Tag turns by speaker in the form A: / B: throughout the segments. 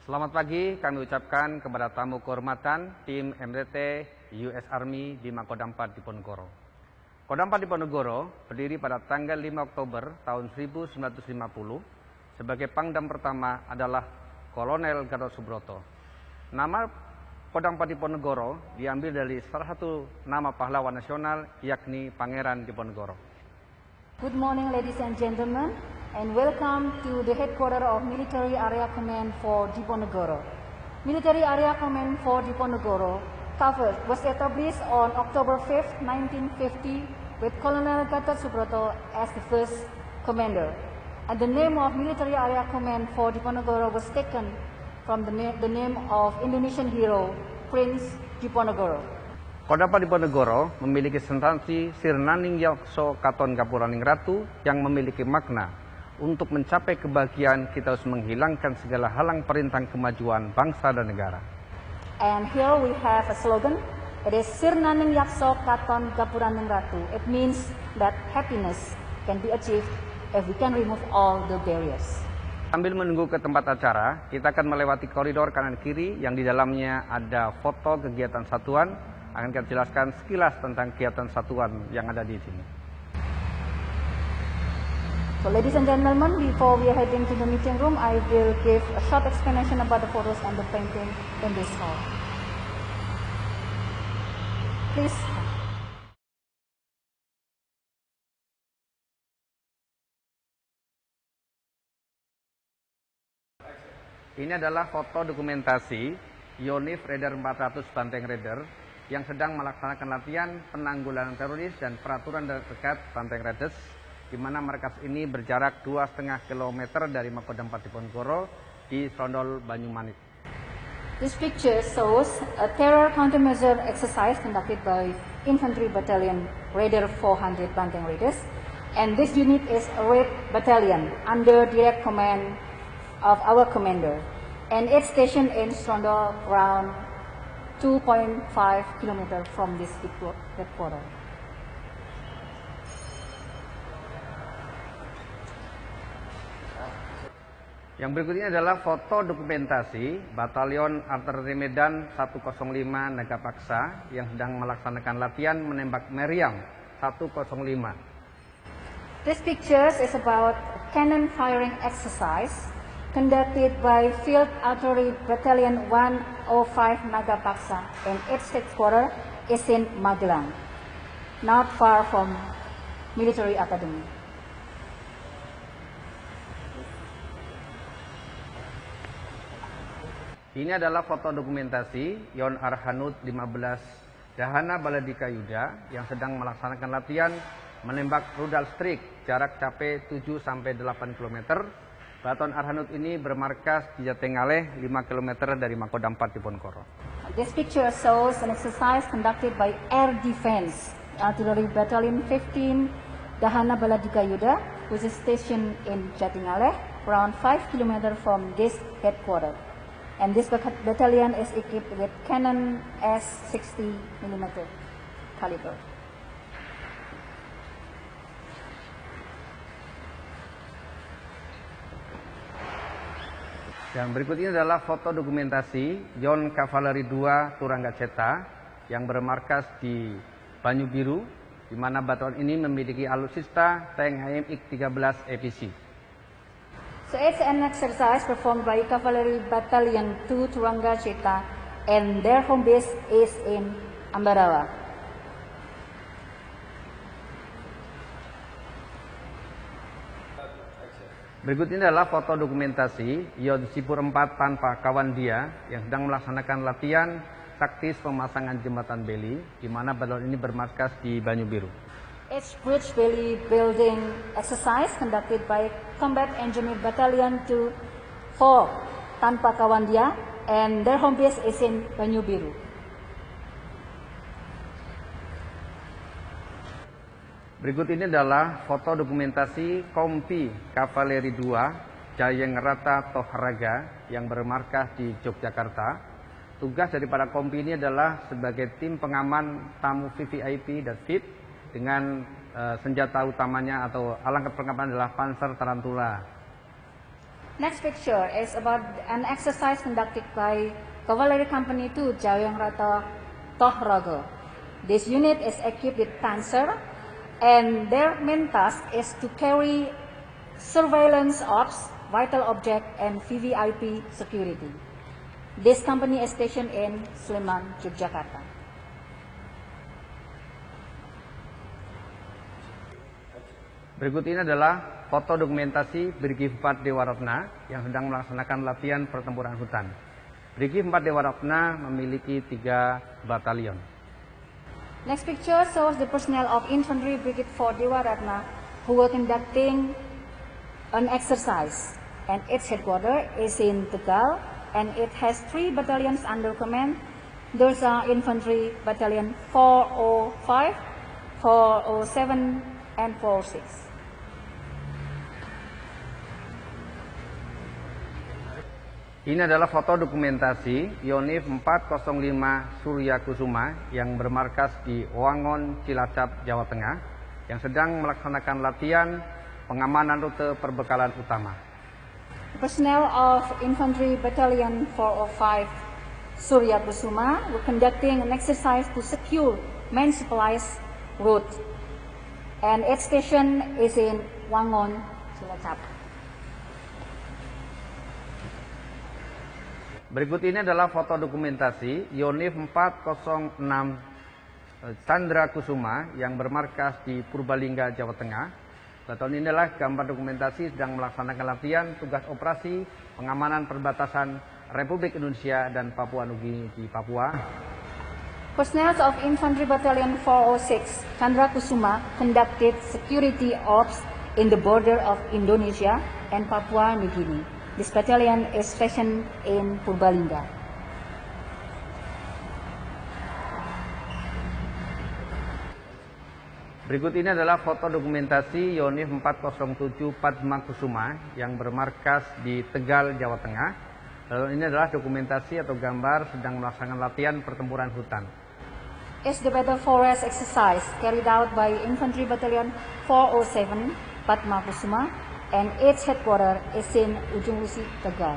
A: Selamat pagi kami ucapkan kepada tamu kehormatan tim MTT US Army di Makodam 4 Diponegoro. Kodam 4 Diponegoro berdiri pada tanggal 5 Oktober tahun 1950. Sebagai pangdam pertama adalah Kolonel Gatot Subroto. Nama Kodam 4 Diponegoro diambil dari salah satu nama pahlawan nasional, yakni Pangeran Diponegoro.
B: Good morning, ladies and gentlemen, and welcome to the headquarters of Military Area Command for Diponegoro. Military Area Command for Diponegoro was established on October 5, 1950, with Colonel Gatot Subroto as the first commander. And the name of Military Area Command for Diponegoro was taken from the name of Indonesian hero, Prince Diponegoro.
A: Kodam 4 Diponegoro memiliki sentansi Sirnaning Yakso Katon Gapuraning Ratu yang memiliki makna untuk mencapai kebahagiaan kita harus menghilangkan segala halang perintang kemajuan bangsa dan negara.
B: And here we have a slogan. It is Sirnaning Yakso Katon Gapuraning Ratu. It means that happiness can be achieved if we can remove all the barriers.
A: Sambil menunggu ke tempat acara, kita akan melewati koridor kanan kiri yang di dalamnya ada foto kegiatan satuan. Akan kita jelaskan sekilas tentang kegiatan satuan yang ada di sini.
B: So ladies and gentlemen, before we are heading to the meeting room, I will give a short explanation about the photos and the painting in this hall. Please.
A: Ini adalah foto dokumentasi Yonif Raider 400 Banteng Raider yang sedang melaksanakan latihan penanggulangan teroris dan peraturan terdekat Banteng Raiders, di mana markas ini berjarak 2,5 km dari Makodam 4 Diponegoro di Srondol Banyumanik.
B: This picture shows a terror countermeasure exercise conducted by Infantry Battalion Raider 400 Banteng Raiders, and this unit is a Raid Battalion under direct command of our commander, and it's stationed in Srondol around 2.5 km from this headquarters.
A: Yang berikutnya adalah foto dokumentasi Batalion Artileri Medan 105 Nagapaksa yang sedang melaksanakan latihan menembak meriam 105.
B: This picture is about cannon firing exercise conducted by Field Artillery Battalion 105 Nagapaksa, and its headquarters is in Magelang, not far from Military Academy.
A: Ini adalah foto dokumentasi Yon Arhanud 15 Dahana Baladika Yuda yang sedang melaksanakan latihan menembak rudal strik jarak capai 7-8 km. Baton Arhanud ini bermarkas di Jatengaleh 5 km dari Makodam 4 Diponegoro.
B: This picture shows an exercise conducted by Air Defense Artillery Battalion 15 Dahana Baladika Yuda, which is stationed in Jatengaleh, around 5 km from this headquarters. And this battalion is equipped with cannon S60 mm caliber.
A: Yang berikut ini adalah foto dokumentasi Yon Kavaleri 2 Turangga Ceta yang bermarkas di Banyu Biru, di mana batalion ini memiliki alutsista tank HMX-13 EPC.
B: So it's an exercise performed by Cavalry Battalion 2 Turangga Ceta, and their home base is in Ambarawa.
A: Berikut ini adalah foto dokumentasi Yon Sipur 4 tanpa kawan dia yang sedang melaksanakan latihan taktis pemasangan jembatan beli, di mana batalion ini bermarkas di Banyu Biru.
B: It's bridge beli building exercise conducted by Combat Engineer Battalion 2-4 tanpa kawan dia, and their home base is in Banyu Biru.
A: Berikut ini adalah foto dokumentasi Kompi Kavaleri 2 Jayengrata Tohraga yang bermarkas di Yogyakarta. Tugas daripada Kompi ini adalah sebagai tim pengaman tamu VVIP dan VIP dengan senjata utamanya atau alat perlengkapan adalah Panzer Tarantula.
B: Next picture is about an exercise conducted by Cavalry Company 2 Jayang Rata Tohraga. This unit is equipped with Panzer, and their main task is to carry surveillance ops, vital object, and VVIP security. This company is stationed in Sleman, Yogyakarta.
A: Berikut ini adalah foto dokumentasi Brigif 4 Dewa Ratna yang sedang melaksanakan latihan pertempuran hutan. Brigif 4 Dewa Ratna memiliki 3 batalion.
B: Next picture shows the personnel of Infantry Brigade 4 Dewa Ratna who were conducting an exercise, and its headquarters is in Tegal, and it has 3 battalions under command. Those are Infantry Battalion 405, 407, and 406.
A: Ini adalah foto dokumentasi Yonif 405 Surya Kusuma yang bermarkas di Wangon, Cilacap, Jawa Tengah, yang sedang melaksanakan latihan pengamanan rute perbekalan utama.
B: Personnel of Infantry Battalion 405 Surya Kusuma were conducting an exercise to secure main supplies route, and its station is in Wangon, Cilacap.
A: Berikut ini adalah foto dokumentasi Yonif 406 Chandra Kusuma yang bermarkas di Purbalingga, Jawa Tengah. Tahun ini adalah gambar dokumentasi sedang melaksanakan latihan tugas operasi pengamanan perbatasan Republik Indonesia dan Papua Nugini di Papua.
B: Personnel of Infantry Battalion 406 Chandra Kusuma conducted security ops in the border of Indonesia and Papua New Guinea. This battalion is stationed in Purbalingga.
A: Berikut ini adalah foto dokumentasi Yonif 407 Padma Kusuma yang bermarkas di Tegal, Jawa Tengah. Lalu ini adalah dokumentasi atau gambar sedang melaksanakan latihan pertempuran hutan.
B: It's the Battle Forest exercise carried out by Infantry Battalion 407 Padma Kusuma, and its headquarters is in Ujung Lusi, Tegal.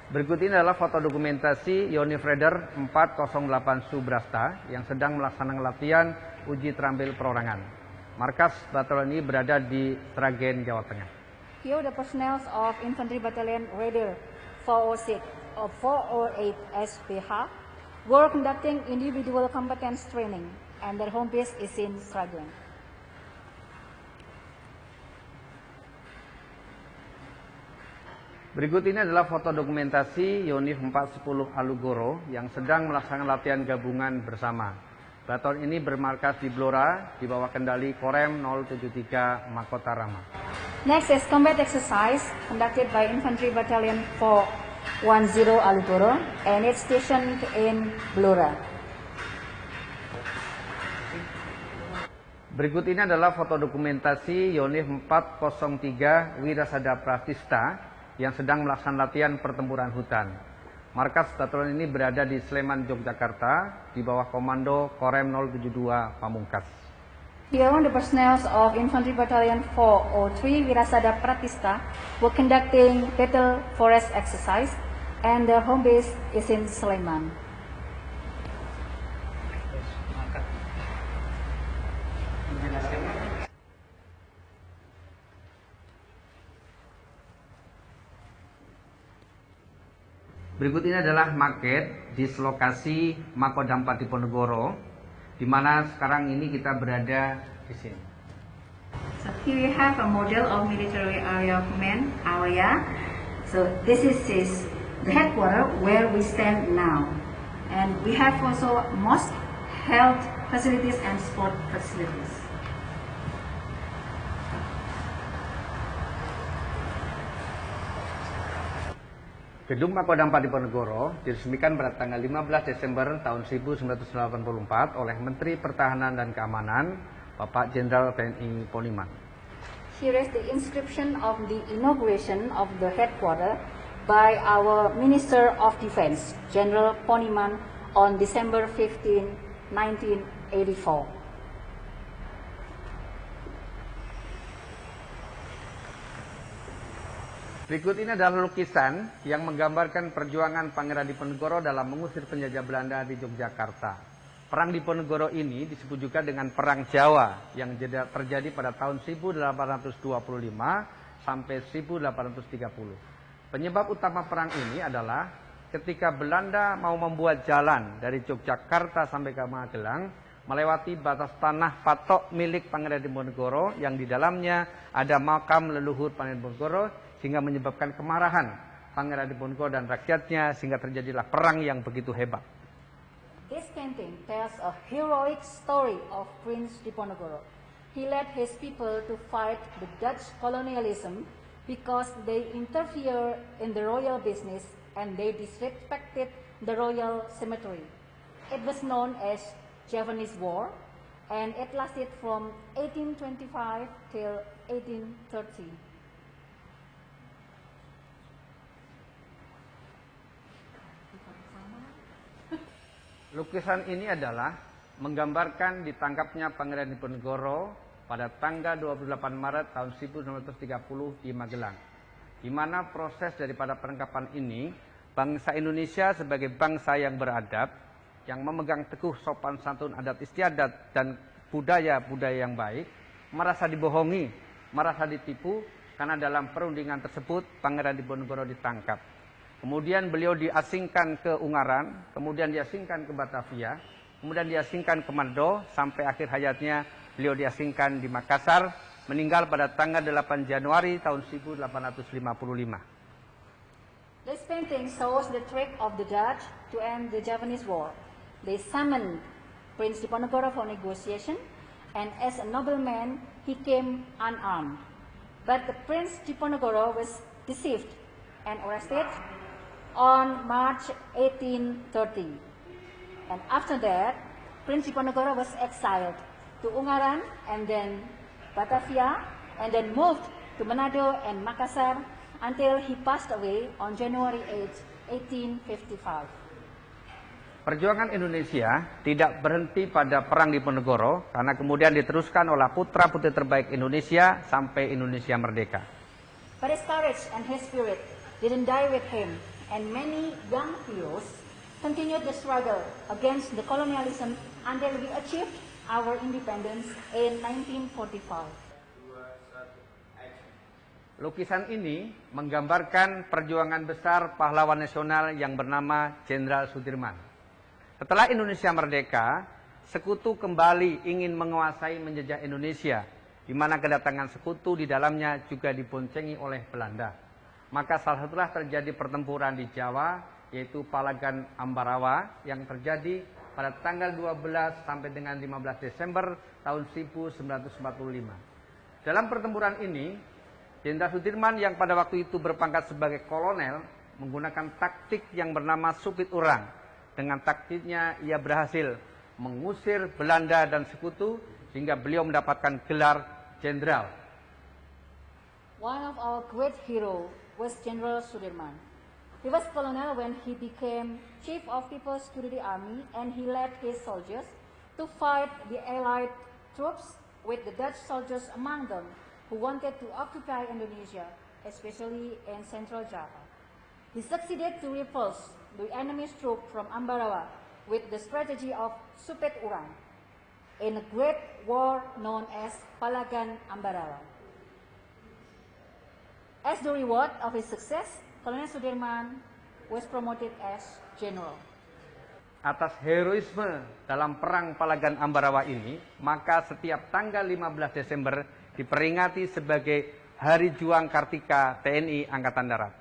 A: Berikut ini adalah foto dokumentasi Yonif Raider 408 Subrasta yang sedang melaksanakan latihan uji terampil perorangan. Markas batalion ini berada di Sragen, Jawa Tengah.
B: Here the personnel of Infantry Battalion Raider 406 or 408 SPH were conducting individual competence training, and their home base is in Sragen.
A: Berikut ini adalah foto dokumentasi Yonif 410 Alugoro yang sedang melaksanakan latihan gabungan bersama. Batalion ini bermarkas di Blora di bawah kendali Korem 073 Makota Rama.
B: Next is combat exercise conducted by Infantry Battalion 410 Alugoro, and it's stationed in Blora.
A: Berikut ini adalah foto dokumentasi Yonif 403 Wirasada Pratista yang sedang melaksanakan latihan pertempuran hutan. Markas batalion ini berada di Sleman, Yogyakarta, di bawah komando Korem 072 Pamungkas.
B: Here the personnel of Infantry Battalion 403 Wirasada Pratista were conducting battle forest exercise, and their home base is in Sleman.
A: Berikut ini adalah maket dislokasi Makodam 4 Diponegoro, di mana sekarang ini kita berada di sini.
B: So here we have a model of military area command area. So this is the headquarters where we stand now, and we have also mosque, health facilities, and sport facilities.
A: Gedung Makodam 4 Diponegoro diresmikan pada tanggal 15 Desember tahun 1984 oleh Menteri Pertahanan dan Keamanan, Bapak Jenderal TNI Poniman.
B: Here is the inscription of the inauguration of the headquarters by our Minister of Defense, General Poniman, on December 15, 1984.
A: Berikut ini adalah lukisan yang menggambarkan perjuangan Pangeran Diponegoro dalam mengusir penjajah Belanda di Yogyakarta. Perang Diponegoro ini disebut juga dengan Perang Jawa yang terjadi pada tahun 1825 sampai 1830. Penyebab utama perang ini adalah ketika Belanda mau membuat jalan dari Yogyakarta sampai ke Magelang melewati batas tanah patok milik Pangeran Diponegoro yang di dalamnya ada makam leluhur Pangeran Diponegoro, sehingga menyebabkan kemarahan Pangeran Diponegoro dan rakyatnya sehingga terjadilah perang yang begitu hebat.
B: This painting tells a heroic story of Prince Diponegoro. He led his people to fight the Dutch colonialism because they interfere in the royal business and they disrespected the royal cemetery. It was known as Javanese War, and it lasted from 1825 till 1830.
A: Lukisan ini adalah menggambarkan ditangkapnya Pangeran Diponegoro pada tanggal 28 Maret tahun 1930 di Magelang, di mana proses daripada penangkapan ini, bangsa Indonesia sebagai bangsa yang beradab, yang memegang teguh sopan santun adat istiadat dan budaya-budaya yang baik, merasa dibohongi, merasa ditipu, karena dalam perundingan tersebut Pangeran Diponegoro ditangkap. Kemudian beliau diasingkan ke Ungaran, kemudian diasingkan ke Batavia, kemudian diasingkan ke Manado, sampai akhir hayatnya beliau diasingkan di Makassar, meninggal pada tanggal 8 Januari tahun 1855.
B: This painting shows the trick of the Dutch to end the Javanese War. They summoned Prince Diponegoro for negotiation, and as a nobleman, he came unarmed. But the Prince Diponegoro was deceived and arrested on March 1830. And after that, Prince Diponegoro was exiled to Ungaran and then Batavia, and then moved to Manado and Makassar until he passed away on January 8, 1855.
A: Perjuangan Indonesia tidak berhenti pada Perang Diponegoro, karena kemudian diteruskan oleh putra-putri terbaik Indonesia sampai Indonesia merdeka.
B: But his courage and his spirit didn't die with him, and many young heroes continued the struggle against the colonialism until we achieved our independence in 1945.
A: Lukisan ini menggambarkan perjuangan besar pahlawan nasional yang bernama Jenderal Sudirman. Setelah Indonesia merdeka, sekutu kembali ingin menguasai menjajah Indonesia, di mana kedatangan sekutu di dalamnya juga diboncengi oleh Belanda. Maka salah satulah terjadi pertempuran di Jawa, yaitu Palagan Ambarawa, yang terjadi pada tanggal 12 sampai dengan 15 Desember tahun 1945. Dalam pertempuran ini, Jenderal Sudirman yang pada waktu itu berpangkat sebagai kolonel menggunakan taktik yang bernama supit urang. Dengan taktiknya ia berhasil mengusir Belanda dan sekutu sehingga beliau mendapatkan gelar jenderal.
B: One of our great hero was General Sudirman. He was colonel when he became Chief of People's Security Army, and he led his soldiers to fight the Allied troops with the Dutch soldiers among them who wanted to occupy Indonesia, especially in Central Java. He succeeded to repulse the enemy's troops from Ambarawa with the strategy of supit urang in a great war known as Palagan Ambarawa. As the reward of his success, Colonel Sudirman was promoted as general.
A: Atas heroisme dalam perang Palagan Ambarawa ini, maka setiap tanggal 15 Desember diperingati sebagai Hari Juang Kartika TNI Angkatan Darat.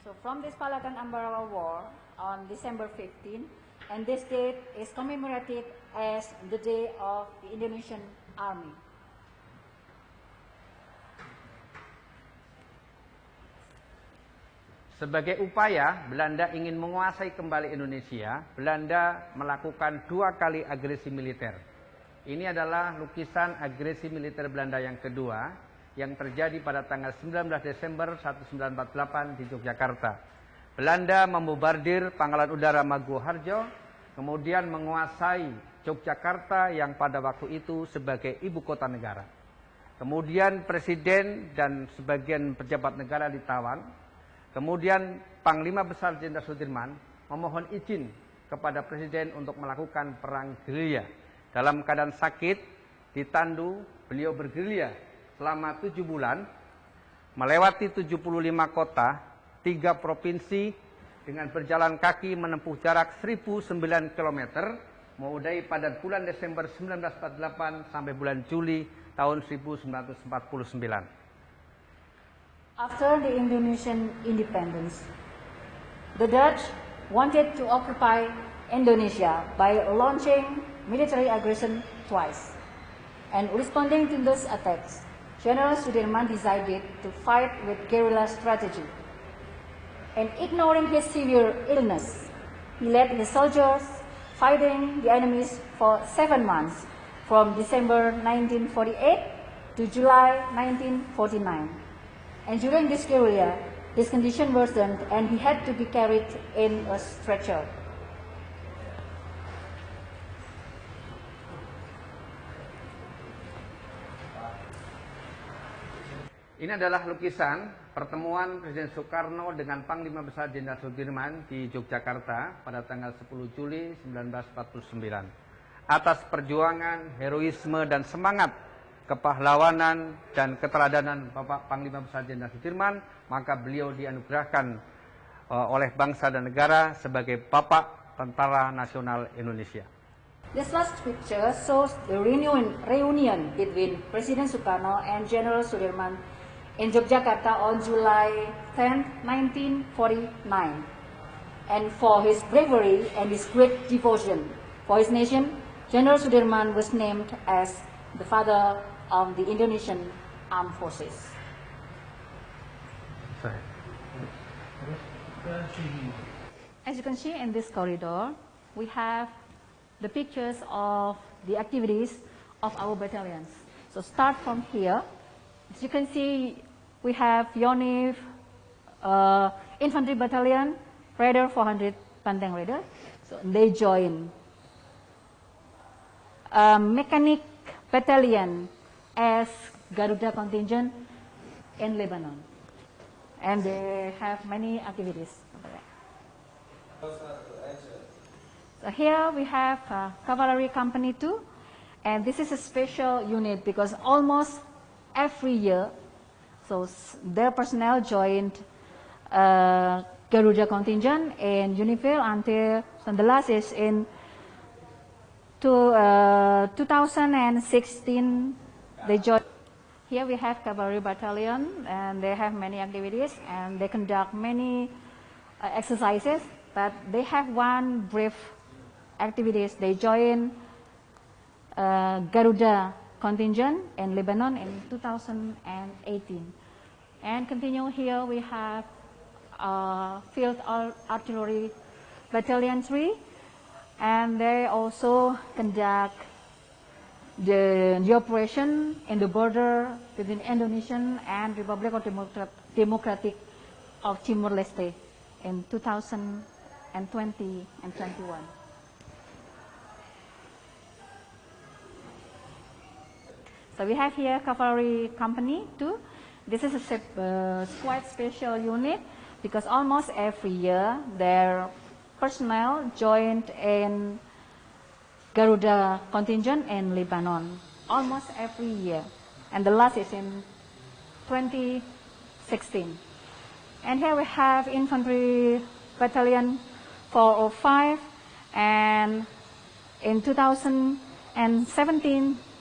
B: So from this Palagan Ambarawa War on December 15, and this date is commemorated as the Day of the Indonesian Army.
A: Sebagai upaya Belanda ingin menguasai kembali Indonesia, Belanda melakukan 2 kali agresi militer. Ini adalah lukisan agresi militer Belanda yang kedua, yang terjadi pada tanggal 19 Desember 1948 di Yogyakarta. Belanda membobardir Pangkalan Udara Maguwoharjo, kemudian menguasai Yogyakarta yang pada waktu itu sebagai ibu kota negara. kemudian Presiden dan sebagian pejabat negara ditawan, kemudian Panglima Besar Jenderal Sudirman memohon izin kepada Presiden untuk melakukan perang gerilya. Dalam keadaan sakit, ditandu, beliau bergerilya selama 7 bulan, melewati 75 kota, 3 provinsi, dengan berjalan kaki menempuh jarak 1009 km, mulai pada bulan Desember 1948 sampai bulan Juli tahun 1949.
B: After the Indonesian independence, the Dutch wanted to occupy Indonesia by launching military aggression twice. And responding to those attacks, General Sudirman decided to fight with guerrilla strategy. And ignoring his severe illness, he led his soldiers fighting the enemies for 7 months, from December 1948 to July 1949. And during this guerrilla, his condition worsened and he had to be carried in a stretcher.
A: Ini adalah lukisan pertemuan Presiden Soekarno dengan Panglima Besar Jenderal Sudirman di Yogyakarta pada tanggal 10 Juli 1949. Atas perjuangan, heroisme, dan semangat kepahlawanan dan keteladanan Bapak Panglima Besar Jenderal Sudirman, maka beliau dianugerahkan oleh bangsa dan negara sebagai Bapak Tentara Nasional Indonesia.
B: This last picture shows the reunion between President Sukarno and General Sudirman in Yogyakarta on July 10, 1949. And for his bravery and his great devotion for his nation, General Sudirman was named as the father of the Indonesian Armed Forces. As you can see in this corridor, we have the pictures of the activities of our battalions. So start from here. As you can see, we have Yonif Infantry Battalion, Raider 400 Panteng Raider. So they join. Mechanic Battalion as Garuda contingent in Lebanon. And they have many activities. So here we have Cavalry Company 2, and this is a special unit because almost every year, so their personnel joined Garuda contingent in Unifil until, so the last is in 2016, they joined. Here we have Cavalry Battalion, and they have many activities, and they conduct many exercises, but they have one brief activities. They join Garuda contingent in Lebanon in 2018. And continue here, we have Field Artillery Battalion 3, and they also conduct the operation in the border between Indonesian and Republic of Democratic of Timor-Leste in 2020 and 21. So we have here Cavalry Company 2. This is a quite special unit because almost every year their personnel joined in Garuda contingent in Lebanon. Almost every year. And the last is in 2016. And here we have Infantry Battalion 405, and in 2017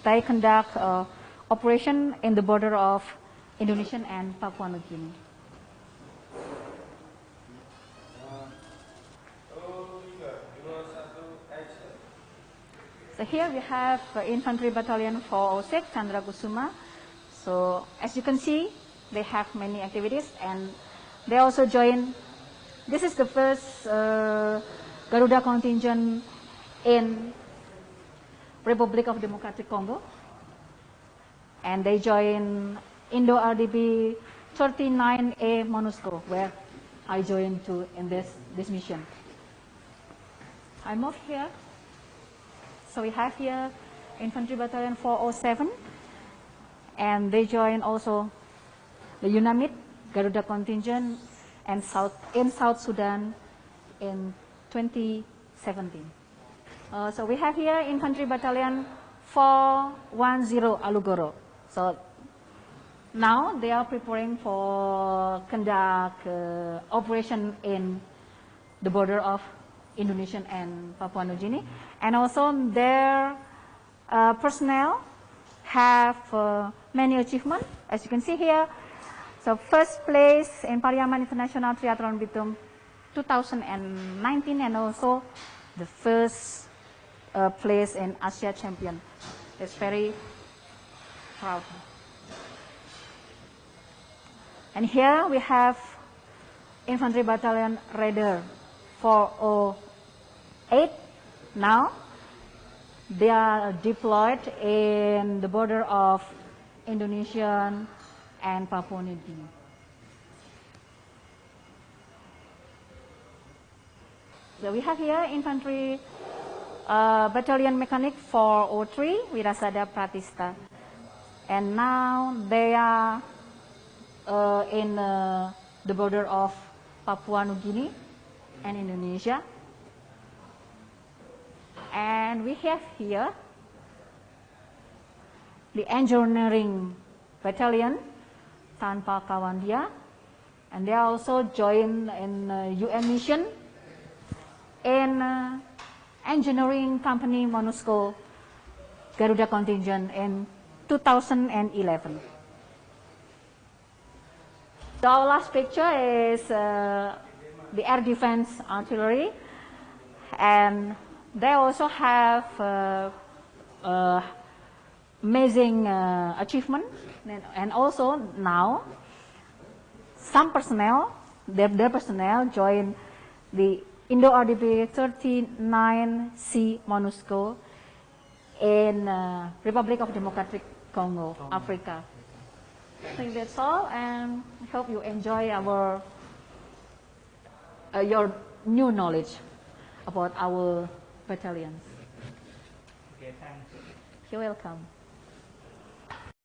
B: they conduct operation in the border of Indonesia and Papua New Guinea. So here we have Infantry Battalion 406, Chandra Kusuma. So as you can see, they have many activities, and they also join. This is the first Garuda contingent in Republic of Democratic Congo, and they join Indo-RDB 39A MONUSCO, where I joined to in this mission. I move here. So we have here Infantry Battalion 407, and they joined also the UNAMID Garuda contingent and in South Sudan in 2017. So we have here Infantry Battalion 410 Alugoro. So now they are preparing for conduct operation in the border of Indonesia and Papua New Guinea, and also their personnel have many achievements, as you can see here. So first place in Pariaman International Triathlon Bitung 2019, and also the first place in Asia Champion. It's very proud. And here we have Infantry Battalion Raider 408. Now they are deployed in the border of Indonesia and Papua New Guinea. So we have here Infantry Battalion Mechanic 403 Wirasada Pratista, and now they are in the border of Papua New Guinea and Indonesia. And we have here the Engineering Battalion Tanpa Kawan Dia, and they are also joined in UN mission in Engineering Company MONUSCO Garuda contingent in 2011. So our last picture is the Air Defense Artillery, and they also have amazing achievement, and also now some personnel, their personnel join the Indo-RDP 39C MONUSCO in Republic of Democratic Congo, Africa. I think that's all, and I hope you enjoy our your new knowledge about our battalions.
C: Okay, thanks.
B: You're welcome.